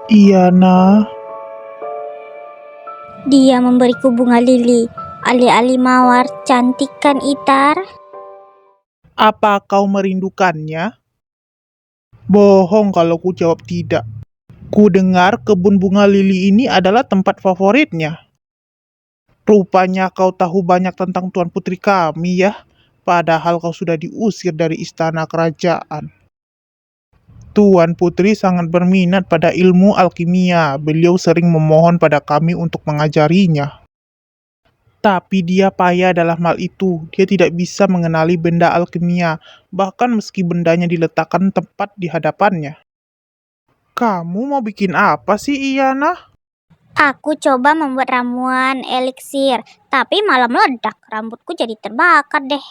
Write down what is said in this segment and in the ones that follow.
Iya, nah. Dia memberiku bunga lili, alih-alih mawar. Cantik kan, Itar? Apa kau merindukannya? Bohong kalau ku jawab tidak. Ku dengar kebun bunga lili ini adalah tempat favoritnya. Rupanya kau tahu banyak tentang Tuan Putri kami ya. Padahal kau sudah diusir dari istana kerajaan. Tuan Putri sangat berminat pada ilmu alkimia. Beliau sering memohon pada kami untuk mengajarinya. Tapi dia payah dalam hal itu. Dia tidak bisa mengenali benda alkimia, bahkan meski bendanya diletakkan tepat di hadapannya. Kamu mau bikin apa sih, Iyana? Aku coba membuat ramuan eliksir, tapi malah meledak. Rambutku jadi terbakar deh.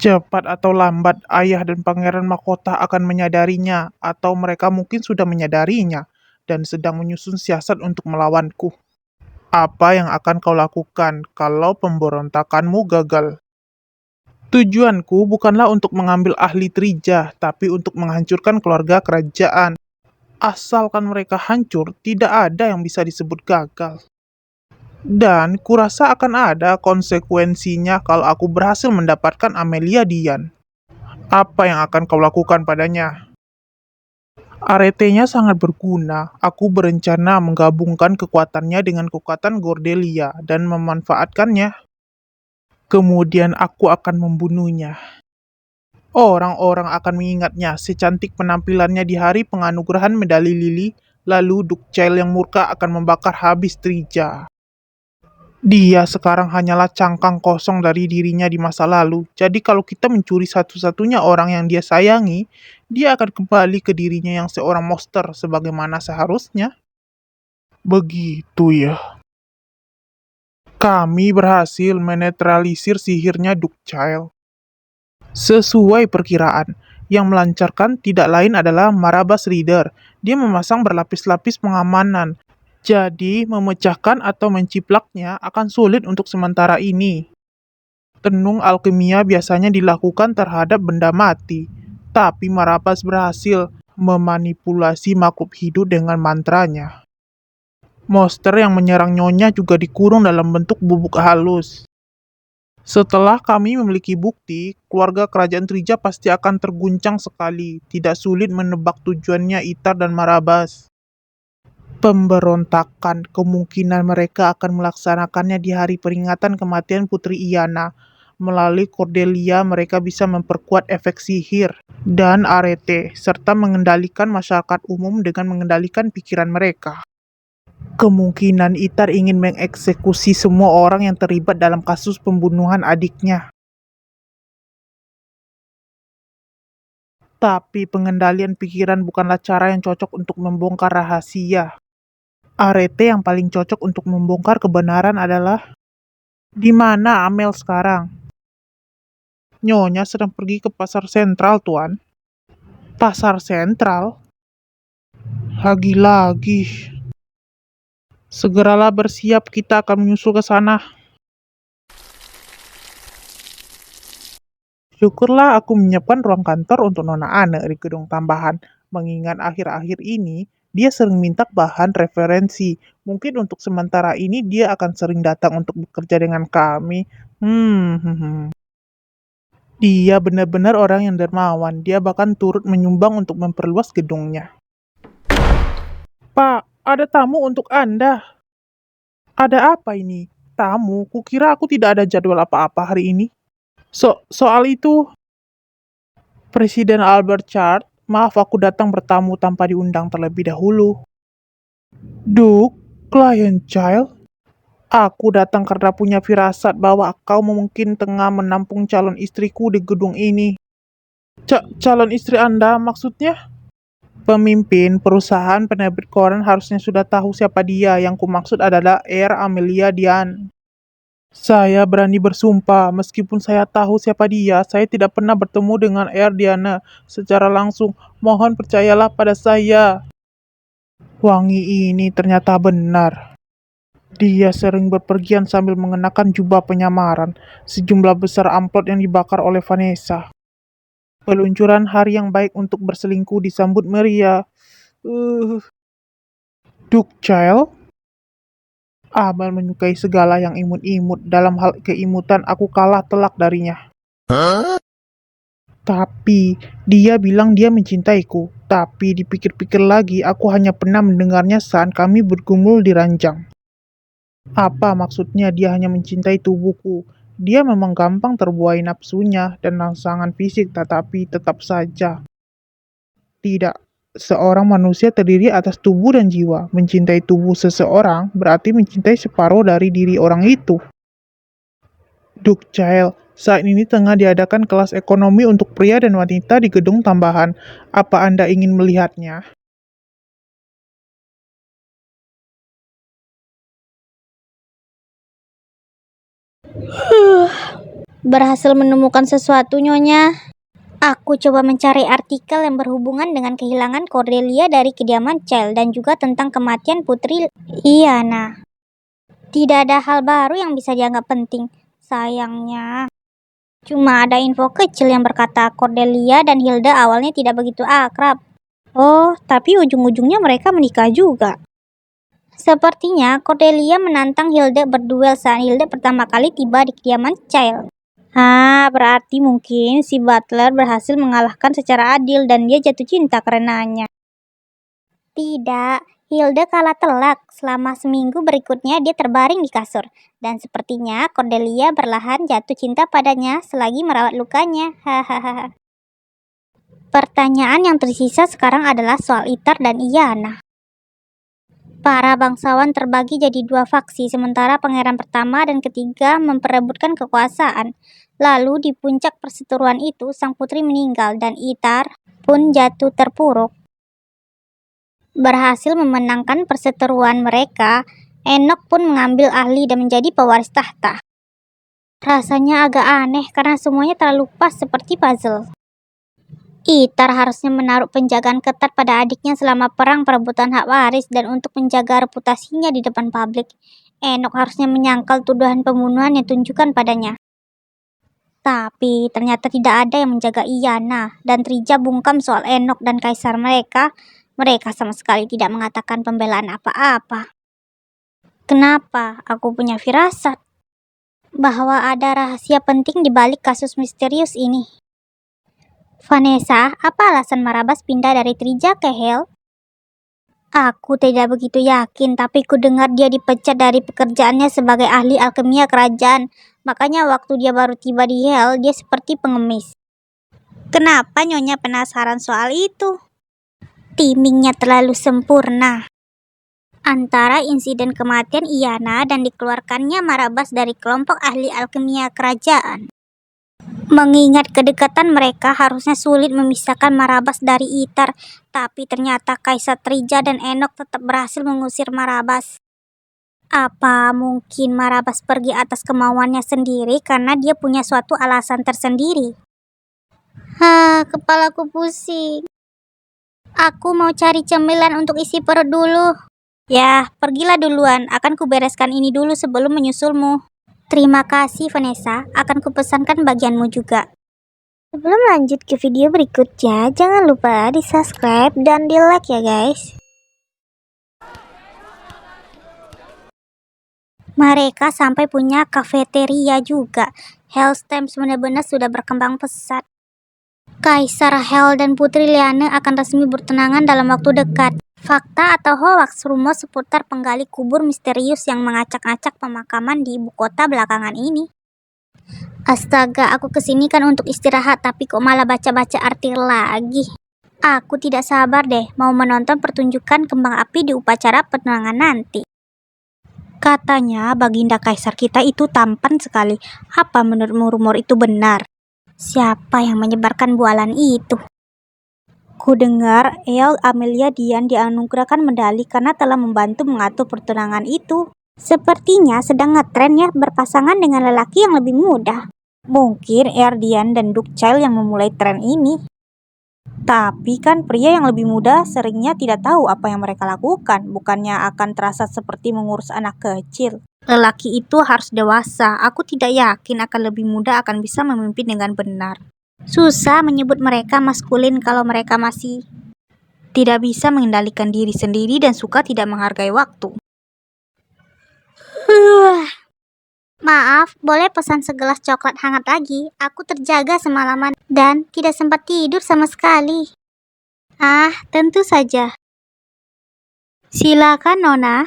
Cepat atau lambat, ayah dan pangeran mahkota akan menyadarinya, atau mereka mungkin sudah menyadarinya, dan sedang menyusun siasat untuk melawanku. Apa yang akan kau lakukan kalau pemberontakanmu gagal? Tujuanku bukanlah untuk mengambil ahli Trija, tapi untuk menghancurkan keluarga kerajaan. Asalkan mereka hancur, tidak ada yang bisa disebut gagal. Dan kurasa akan ada konsekuensinya kalau aku berhasil mendapatkan Amelia Dian. Apa yang akan kau lakukan padanya? Aretenya sangat berguna. Aku berencana menggabungkan kekuatannya dengan kekuatan Gordelia dan memanfaatkannya. Kemudian aku akan membunuhnya. Orang-orang akan mengingatnya secantik penampilannya di hari penganugerahan medali lili, lalu Dukcail yang murka akan membakar habis Trija. Dia sekarang hanyalah cangkang kosong dari dirinya di masa lalu. Jadi kalau kita mencuri satu-satunya orang yang dia sayangi, dia akan kembali ke dirinya yang seorang monster sebagaimana seharusnya. Begitu ya. Kami berhasil menetralisir sihirnya Dukcail. Sesuai perkiraan, yang melancarkan tidak lain adalah Marabas Reader. Dia memasang berlapis-lapis pengamanan. Jadi, memecahkan atau menciplaknya akan sulit untuk sementara ini. Tenung alkimia biasanya dilakukan terhadap benda mati, tapi Marabas berhasil memanipulasi makhluk hidup dengan mantranya. Monster yang menyerang Nyonya juga dikurung dalam bentuk bubuk halus. Setelah kami memiliki bukti, keluarga kerajaan Trija pasti akan terguncang sekali. Tidak sulit menebak tujuannya Itar dan Marabas. Pemberontakan, kemungkinan mereka akan melaksanakannya di hari peringatan kematian Putri Iana. Melalui Cordelia, mereka bisa memperkuat efek sihir dan arete, serta mengendalikan masyarakat umum dengan mengendalikan pikiran mereka. Kemungkinan Itar ingin mengeksekusi semua orang yang terlibat dalam kasus pembunuhan adiknya. Tapi pengendalian pikiran bukanlah cara yang cocok untuk membongkar rahasia. Arete yang paling cocok untuk membongkar kebenaran adalah di mana Amel sekarang? Nyonya sedang pergi ke pasar sentral, Tuan. Pasar sentral? Lagi-lagi. Segeralah bersiap, kita akan menyusul ke sana. Syukurlah aku menyiapkan ruang kantor untuk Nona Ane di gedung tambahan. Mengingat akhir-akhir ini, dia sering minta bahan referensi. Mungkin untuk sementara ini dia akan sering datang untuk bekerja dengan kami. Dia benar-benar orang yang dermawan. Dia bahkan turut menyumbang untuk memperluas gedungnya. Pak, ada tamu untuk Anda. Ada apa ini? Tamu? Kukira aku tidak ada jadwal apa-apa hari ini. Soal itu, Presiden Albert Chart, maaf aku datang bertamu tanpa diundang terlebih dahulu. Duke, Client Child, aku datang karena punya firasat bahwa kau mungkin tengah menampung calon istriku di gedung ini. Calon istri Anda maksudnya? Pemimpin perusahaan penerbit koran harusnya sudah tahu siapa dia. Yang kumaksud adalah Air Amelia Dian. Saya berani bersumpah, meskipun saya tahu siapa dia, saya tidak pernah bertemu dengan Air Diana secara langsung. Mohon percayalah pada saya. Wangi ini ternyata benar. Dia sering berpergian sambil mengenakan jubah penyamaran. Sejumlah besar amplop yang dibakar oleh Vanessa. Peluncuran hari yang baik untuk berselingkuh disambut meriah. Duckchild? Amal menyukai segala yang imut-imut. Dalam hal keimutan, aku kalah telak darinya. Tapi, dia bilang dia mencintaiku. Tapi dipikir-pikir lagi, aku hanya pernah mendengarnya saat kami bergumul di ranjang. Apa maksudnya dia hanya mencintai tubuhku? Dia memang gampang terbuai nafsunya dan rangsangan fisik, tetapi tetap saja tidak. Seorang manusia terdiri atas tubuh dan jiwa. Mencintai tubuh seseorang berarti mencintai separuh dari diri orang itu. Duckchild, saat ini tengah diadakan kelas ekonomi untuk pria dan wanita di gedung tambahan. Apa Anda ingin melihatnya? Berhasil menemukan sesuatu, Nyonya. Aku coba mencari artikel yang berhubungan dengan kehilangan Cordelia dari kediaman Child dan juga tentang kematian Putri Iana. Tidak ada hal baru yang bisa dianggap penting. Sayangnya, cuma ada info kecil yang berkata Cordelia dan Hilda awalnya tidak begitu akrab. Oh, tapi ujung-ujungnya mereka menikah juga. Sepertinya Cordelia menantang Hilda berduel saat Hilda pertama kali tiba di kediaman Child. Berarti mungkin si Butler berhasil mengalahkan secara adil dan dia jatuh cinta karenanya. Tidak, Hilda kalah telak. Selama seminggu berikutnya dia terbaring di kasur. Dan sepertinya Cordelia perlahan jatuh cinta padanya selagi merawat lukanya. Hahaha. Pertanyaan yang tersisa sekarang adalah soal Itar dan Iana. Para bangsawan terbagi jadi dua faksi, sementara pangeran pertama dan ketiga memperebutkan kekuasaan. Lalu di puncak perseteruan itu, sang putri meninggal dan Itar pun jatuh terpuruk. Berhasil memenangkan perseteruan mereka, Enoch pun mengambil ahli dan menjadi pewaris tahta. Rasanya agak aneh karena semuanya terlalu pas seperti puzzle. Itar harusnya menaruh penjagaan ketat pada adiknya selama perang perebutan hak waris dan untuk menjaga reputasinya di depan publik. Enoch harusnya menyangkal tuduhan pembunuhan yang ditunjukkan padanya. Tapi ternyata tidak ada yang menjaga Iana dan Trija bungkam soal Enoch dan kaisar mereka. Mereka sama sekali tidak mengatakan pembelaan apa-apa. Kenapa aku punya firasat bahwa ada rahasia penting di balik kasus misterius ini? Vanessa, apa alasan Marabas pindah dari Trija ke Hel? Aku tidak begitu yakin, tapi ku dengar dia dipecat dari pekerjaannya sebagai ahli alkemia kerajaan. Makanya waktu dia baru tiba di Hel, dia seperti pengemis. Kenapa Nyonya penasaran soal itu? Timingnya terlalu sempurna. Antara insiden kematian Iana dan dikeluarkannya Marabas dari kelompok ahli alkemia kerajaan. Mengingat kedekatan mereka, harusnya sulit memisahkan Marabas dari Itar, tapi ternyata Kaisar Trija dan Enoch tetap berhasil mengusir Marabas. Apa mungkin Marabas pergi atas kemauannya sendiri karena dia punya suatu alasan tersendiri? Kepalaku pusing. Aku mau cari cemilan untuk isi perut dulu. Ya, pergilah duluan. Akan kubereskan ini dulu sebelum menyusulmu. Terima kasih Vanessa, akan kupesankan bagianmu juga. Sebelum lanjut ke video berikutnya, jangan lupa di subscribe dan di like ya guys. Mereka sampai punya kafeteria juga. Hellstamp benar-benar sudah berkembang pesat. Kaisar Hel dan Putri Liane akan resmi bertunangan dalam waktu dekat. Fakta atau hoax rumor seputar penggali kubur misterius yang mengacak-acak pemakaman di ibu kota belakangan ini. Astaga, aku kesini kan untuk istirahat, tapi kok malah baca-baca artikel lagi. Aku tidak sabar deh, mau menonton pertunjukan kembang api di upacara penanganan nanti. Katanya Baginda Kaisar kita itu tampan sekali. Apa menurutmu rumor itu benar? Siapa yang menyebarkan bualan itu? Ku dengar El Amelia Dian dianugerahkan medali karena telah membantu mengatur pertunangan itu. Sepertinya sedang ngetren ya berpasangan dengan lelaki yang lebih muda. Mungkin Erdian dan Duckchild yang memulai tren ini. Tapi kan pria yang lebih muda seringnya tidak tahu apa yang mereka lakukan. Bukannya akan terasa seperti mengurus anak kecil. Lelaki itu harus dewasa. Aku tidak yakin akan lebih muda akan bisa memimpin dengan benar. Susah menyebut mereka maskulin kalau mereka masih tidak bisa mengendalikan diri sendiri dan suka tidak menghargai waktu. Maaf, boleh pesan segelas coklat hangat lagi? Aku terjaga semalaman dan tidak sempat tidur sama sekali. Ah, tentu saja. Silakan, Nona.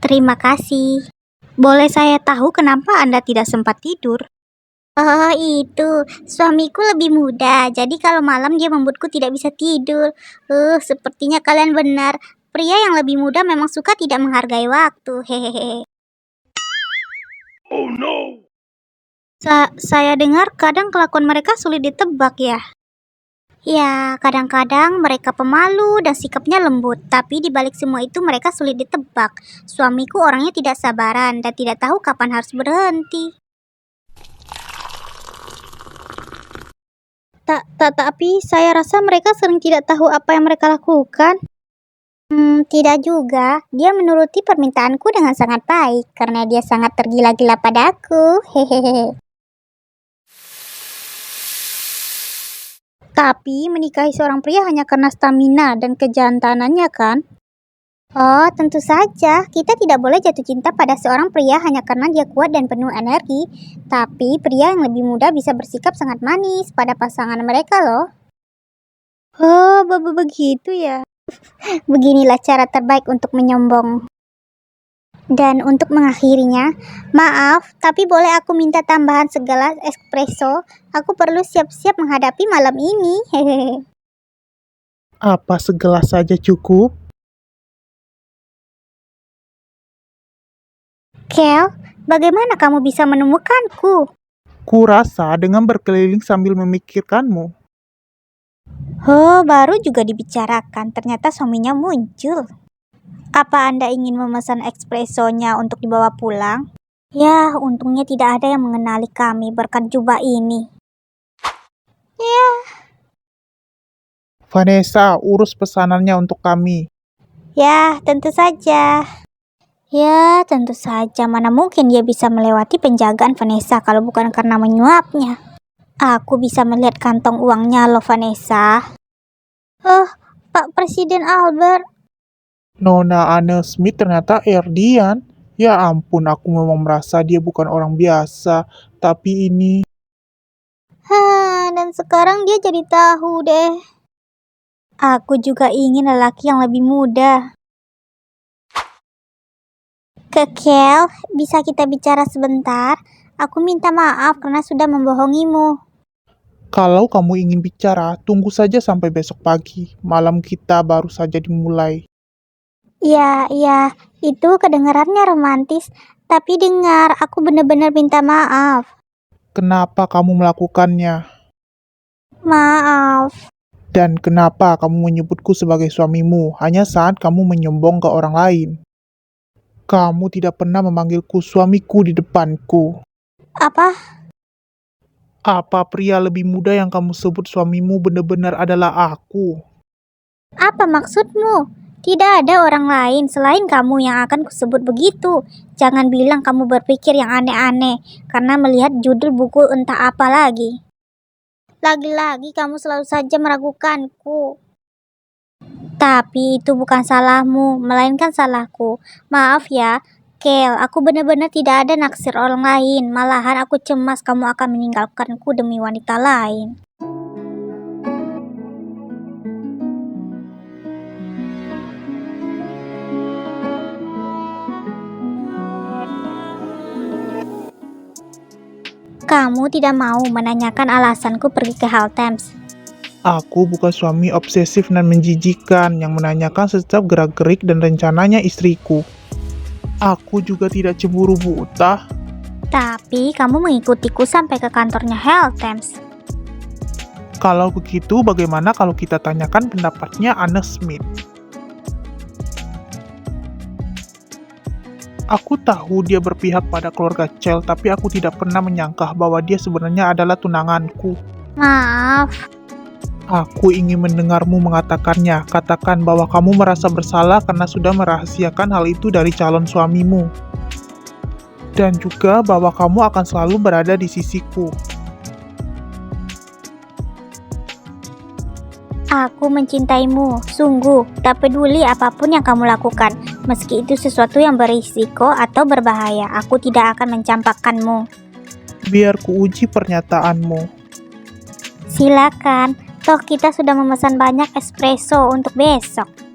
Terima kasih. Boleh saya tahu kenapa Anda tidak sempat tidur? Oh, itu. Suamiku lebih muda, jadi kalau malam dia membuatku tidak bisa tidur. Sepertinya kalian benar. Pria yang lebih muda memang suka tidak menghargai waktu. Hehehe. Oh no! Saya dengar kadang kelakuan mereka sulit ditebak ya. Ya, kadang-kadang mereka pemalu dan sikapnya lembut, tapi di balik semua itu mereka sulit ditebak. Suamiku orangnya tidak sabaran dan tidak tahu kapan harus berhenti. Tapi saya rasa mereka sering tidak tahu apa yang mereka lakukan. Tidak juga. Dia menuruti permintaanku dengan sangat baik karena dia sangat tergila-gila padaku. Hehehe. Tapi menikahi seorang pria hanya karena stamina dan kejantanannya kan? Oh, tentu saja. Kita tidak boleh jatuh cinta pada seorang pria hanya karena dia kuat dan penuh energi. Tapi pria yang lebih muda bisa bersikap sangat manis pada pasangan mereka loh. Oh, begitu ya. Beginilah cara terbaik untuk menyombong. Dan untuk mengakhirinya, maaf, tapi boleh aku minta tambahan segelas espresso? Aku perlu siap-siap menghadapi malam ini. Hehehe. Apa segelas saja cukup? Kel, bagaimana kamu bisa menemukanku? Kurasa dengan berkeliling sambil memikirkanmu. Oh, baru juga dibicarakan, ternyata suaminya muncul. Apa Anda ingin memesan espressonya untuk dibawa pulang? Ya, untungnya tidak ada yang mengenali kami berkat jubah ini. Ya, Vanessa, urus pesanannya untuk kami. ya, tentu saja. Ya, tentu saja. Mana mungkin dia bisa melewati penjagaan Vanessa kalau bukan karena menyuapnya. Aku bisa melihat kantong uangnya loh, Vanessa. Oh, Pak Presiden Albert. Nona Anne Smith ternyata Erdian. Ya ampun, aku memang merasa dia bukan orang biasa. Tapi ini... Dan sekarang dia jadi tahu deh. Aku juga ingin lelaki yang lebih muda. Kekel, bisa kita bicara sebentar? Aku minta maaf karena sudah membohongimu. Kalau kamu ingin bicara, tunggu saja sampai besok pagi. Malam kita baru saja dimulai. Iya, itu kedengarannya romantis. Tapi dengar, aku benar-benar minta maaf. Kenapa kamu melakukannya? Maaf. Dan kenapa kamu menyebutku sebagai suamimu hanya saat kamu menyombong ke orang lain? Kamu tidak pernah memanggilku suamiku di depanku. Apa? Apa pria lebih muda yang kamu sebut suamimu benar-benar adalah aku? Apa maksudmu? Tidak ada orang lain selain kamu yang akan kusebut begitu. Jangan bilang kamu berpikir yang aneh-aneh karena melihat judul buku entah apa lagi. Lagi-lagi kamu selalu saja meragukanku. Tapi itu bukan salahmu, melainkan salahku. Maaf ya, Kel, aku benar-benar tidak ada naksir orang lain. Malahan aku cemas kamu akan meninggalkanku demi wanita lain. Kamu tidak mau menanyakan alasanku pergi ke Haltems. Aku bukan suami obsesif dan menjijikan yang menanyakan setiap gerak-gerik dan rencananya istriku. Aku juga tidak cemburu buta. Tapi kamu mengikutiku sampai ke kantornya Haltems. Kalau begitu, bagaimana kalau kita tanyakan pendapatnya Anne Smith? Aku tahu dia berpihak pada keluarga Chell, tapi aku tidak pernah menyangka bahwa dia sebenarnya adalah tunanganku. Maaf. Aku ingin mendengarmu mengatakannya. Katakan bahwa kamu merasa bersalah karena sudah merahasiakan hal itu dari calon suamimu. Dan juga bahwa kamu akan selalu berada di sisiku. Aku mencintaimu, sungguh, tak peduli apapun yang kamu lakukan. Meski itu sesuatu yang berisiko atau berbahaya, aku tidak akan mencampakkanmu. Biar kuuji pernyataanmu. Silakan, toh kita sudah memesan banyak espresso untuk besok.